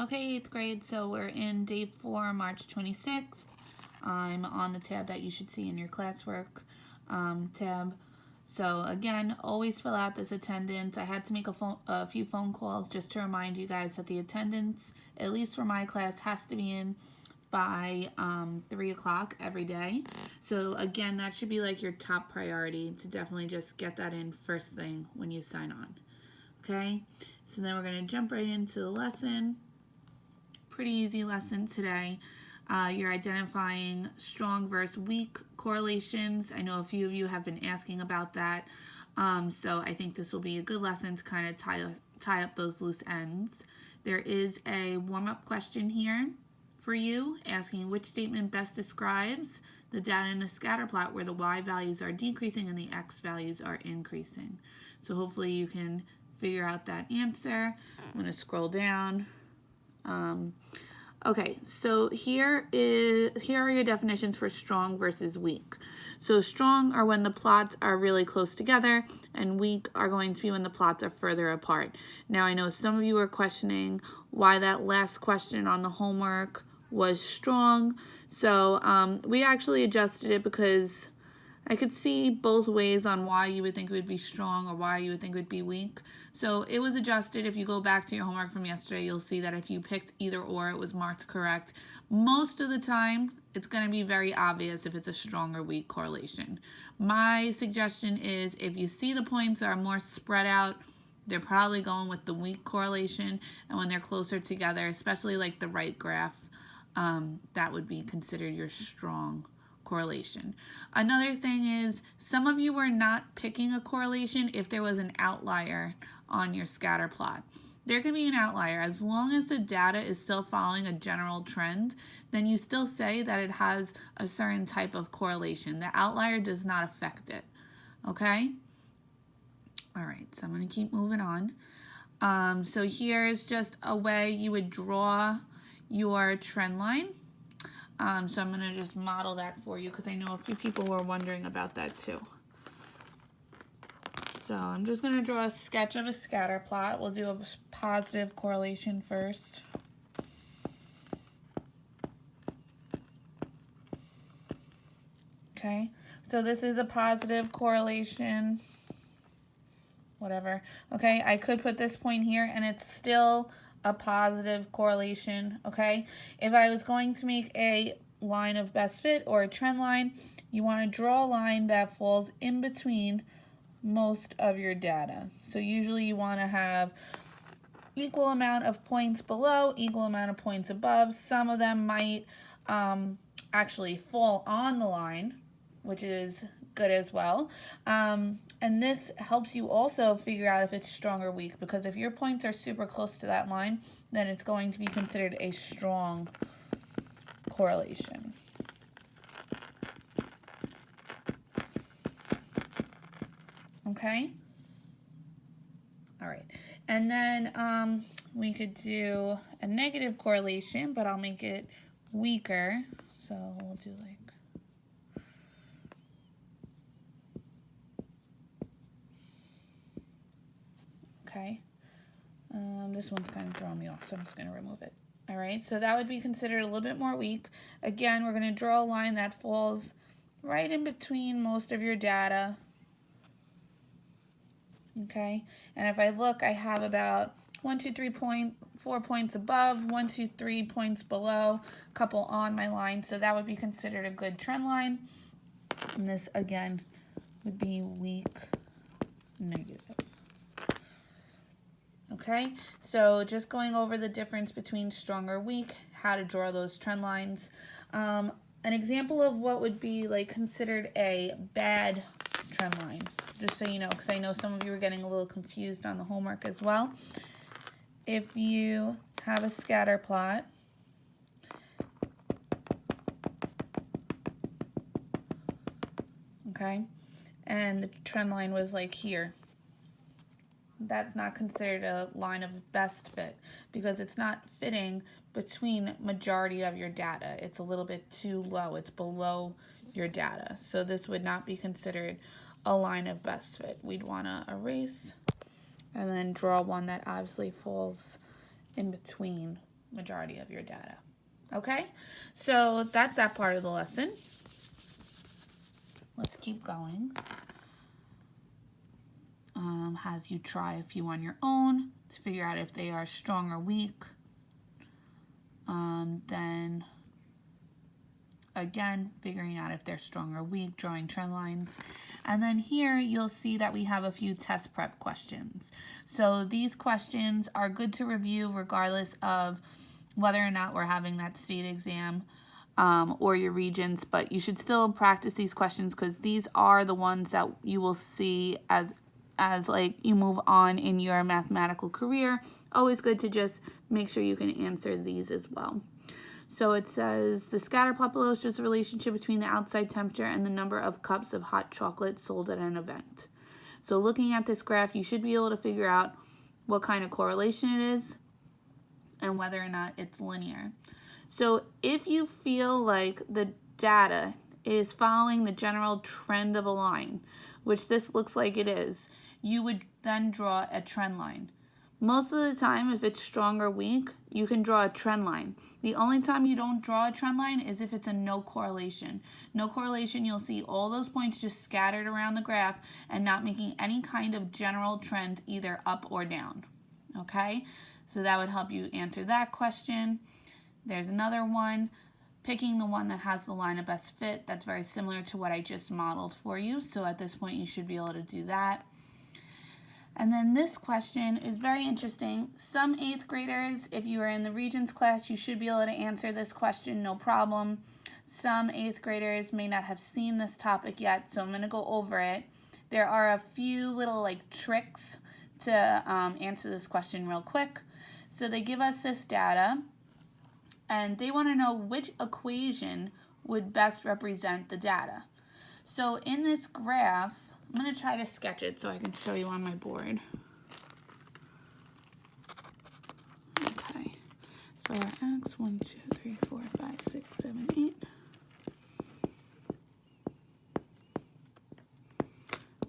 Okay, 8th grade, so we're in day 4, March 26th. I'm on the tab that you should see in your classwork tab. So again, always fill out this attendance. I had to make a few phone calls just to remind you guys that the attendance, at least for my class, has to be in by 3 o'clock every day. So again, that should be like your top priority to definitely just get that in first thing when you sign on. Okay, so then we're going to jump right into the lesson. Pretty easy lesson today. You're identifying strong versus weak correlations. I know a few of you have been asking about that. So I think this will be a good lesson to kind of tie up those loose ends. There is a warm-up question here for you asking which statement best describes the data in a scatter plot where the y values are decreasing and the x values are increasing. So hopefully you can figure out that answer. I'm going to scroll down. Okay, so here are your definitions for strong versus weak. So strong are when the plots are really close together, and weak are going to be when the plots are further apart. Now I know some of you are questioning why that last question on the homework was strong. So we actually adjusted it because I could see both ways on why you would think it would be strong or why you would think it would be weak. So it was adjusted. If you go back to your homework from yesterday, you'll see that if you picked either or, it was marked correct. Most of the time, it's going to be very obvious if it's a strong or weak correlation. My suggestion is if you see the points are more spread out, they're probably going with the weak correlation. And when they're closer together, especially like the right graph, that would be considered your strong correlation. Another thing is some of you were not picking a correlation if there was an outlier on your scatter plot. There can be an outlier. As long as the data is still following a general trend, then you still say that it has a certain type of correlation. The outlier does not affect it. Okay? All right, so I'm going to keep moving on. So here is just a way you would draw your trend line. So I'm going to just model that for you because I know a few people were wondering about that too. So I'm just going to draw a sketch of a scatter plot. We'll do a positive correlation first. Okay, so this is a positive correlation, whatever. Okay, I could put this point here and it's still a positive correlation. Okay, if I was going to make a line of best fit or a trend line, you want to draw a line that falls in between most of your data. So usually you want to have equal amount of points below, equal amount of points above. Some of them might actually fall on the line, which is good as well. And this helps you also figure out if it's strong or weak, because if your points are super close to that line, then it's going to be considered a strong correlation. Okay? All right. And then we could do a negative correlation, but I'll make it weaker. So we'll do like, okay. This one's kind of throwing me off, so I'm just going to remove it. All right, so that would be considered a little bit more weak. Again, we're going to draw a line that falls right in between most of your data. Okay, and if I look, I have about 4 points above, 3 points below, a couple on my line, so that would be considered a good trend line. And this, again, would be weak, negative. Okay, so just going over the difference between strong or weak, how to draw those trend lines. An example of what would be like considered a bad trend line, just so you know, because I know some of you were getting a little confused on the homework as well. If you have a scatter plot, okay, and the trend line was like here, that's not considered a line of best fit because it's not fitting between majority of your data. It's a little bit too low. It's below your data. So this would not be considered a line of best fit. We'd want to erase and then draw one that obviously falls in between majority of your data. Okay, so that's that part of the lesson. Let's keep going. Has you try a few on your own to figure out if they are strong or weak. Then again, figuring out if they're strong or weak, drawing trend lines. And then here you'll see that we have a few test prep questions. So these questions are good to review regardless of whether or not we're having that state exam or your Regents, but you should still practice these questions because these are the ones that you will see as like you move on in your mathematical career. Always good to just make sure you can answer these as well. So it says the scatter plot below shows the relationship between the outside temperature and the number of cups of hot chocolate sold at an event. So looking at this graph, you should be able to figure out what kind of correlation it is and whether or not it's linear. So if you feel like the data is following the general trend of a line, which this looks like it is, you would then draw a trend line. Most of the time, if it's strong or weak, you can draw a trend line. The only time you don't draw a trend line is if it's a no correlation. No correlation, you'll see all those points just scattered around the graph and not making any kind of general trend either up or down. Okay, so that would help you answer that question. There's another one, picking the one that has the line of best fit. That's very similar to what I just modeled for you. So at this point, you should be able to do that. And then this question is very interesting. Some 8th graders, if you are in the Regents class, you should be able to answer this question, no problem. Some 8th graders may not have seen this topic yet, so I'm going to go over it. There are a few little tricks to answer this question real quick. So they give us this data, and they want to know which equation would best represent the data. So in this graph, I'm going to try to sketch it so I can show you on my board. Okay, so our x, 1, 2, 3, 4, 5, 6, 7, 8.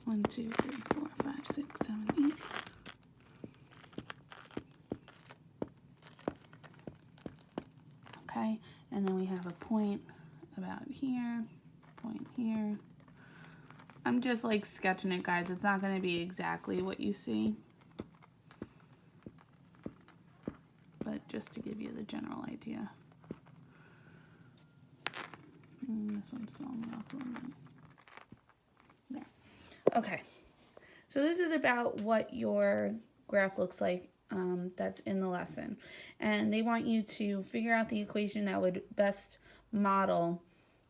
1, 2, 3, 4, 5, 6, 7, 8. Okay, and then we have a point about here, point here. I'm just sketching it, guys. It's not going to be exactly what you see, but just to give you the general idea. This one's falling off a little bit. There. Okay, so this is about what your graph looks like that's in the lesson, and they want you to figure out the equation that would best model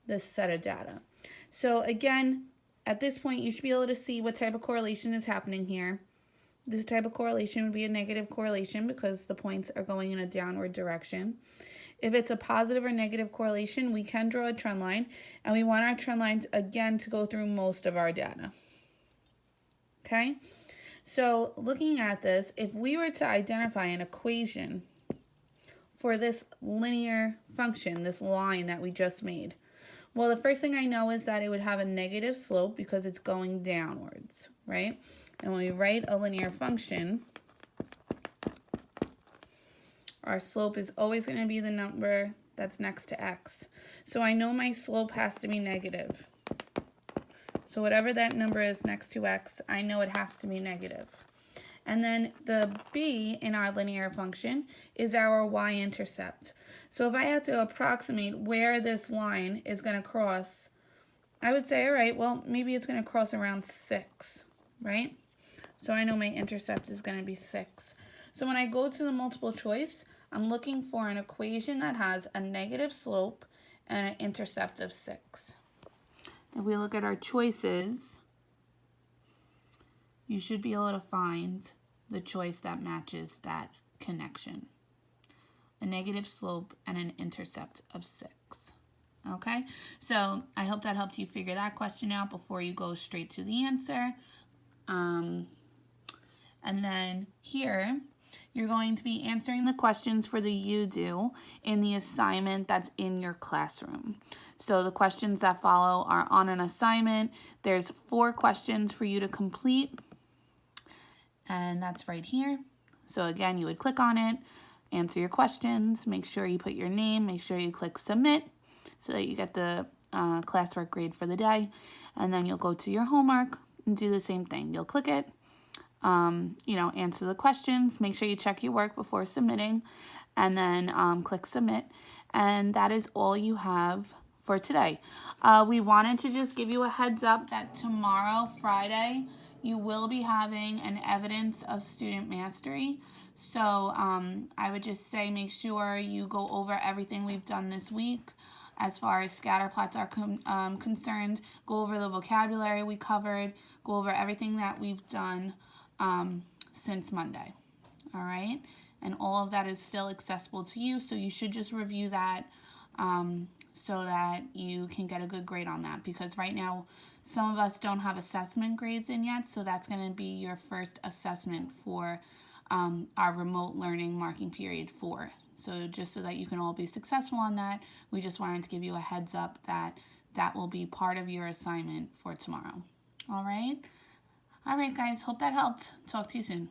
this set of data. So again, at this point, you should be able to see what type of correlation is happening here. This type of correlation would be a negative correlation because the points are going in a downward direction. If it's a positive or negative correlation, we can draw a trend line, and we want our trend lines, again, to go through most of our data. Okay? So looking at this, if we were to identify an equation for this linear function, this line that we just made, well, the first thing I know is that it would have a negative slope because it's going downwards, right? And when we write a linear function, our slope is always going to be the number that's next to x. So I know my slope has to be negative. So whatever that number is next to x, I know it has to be negative. And then the b in our linear function is our y-intercept. So if I had to approximate where this line is going to cross, I would say, all right, well, maybe it's going to cross around 6, right? So I know my intercept is going to be 6. So when I go to the multiple choice, I'm looking for an equation that has a negative slope and an intercept of 6. If we look at our choices, you should be able to find the choice that matches that connection. A negative slope and an intercept of 6. Okay, so I hope that helped you figure that question out before you go straight to the answer. And then here, you're going to be answering the questions for the you-do in the assignment that's in your classroom. So the questions that follow are on an assignment. There's 4 questions for you to complete, and that's right here. So again, you would click on it, answer your questions. Make sure you put your name, make sure you click submit so that you get the classwork grade for the day. And then you'll go to your homework and do the same thing. You'll click it, answer the questions, make sure you check your work before submitting, and then click submit. And that is all you have for today. We wanted to just give you a heads up that tomorrow, Friday, you will be having an evidence of student mastery. So I would just say make sure you go over everything we've done this week. As far as scatter plots are concerned, go over the vocabulary we covered, go over everything that we've done since Monday. All right? And all of that is still accessible to you, so you should just review that so that you can get a good grade on that, because right now some of us don't have assessment grades in yet, so that's going to be your first assessment for our remote learning marking period 4. So just so that you can all be successful on that, we just wanted to give you a heads up that that will be part of your assignment for tomorrow. All right? All right, guys. Hope that helped. Talk to you soon.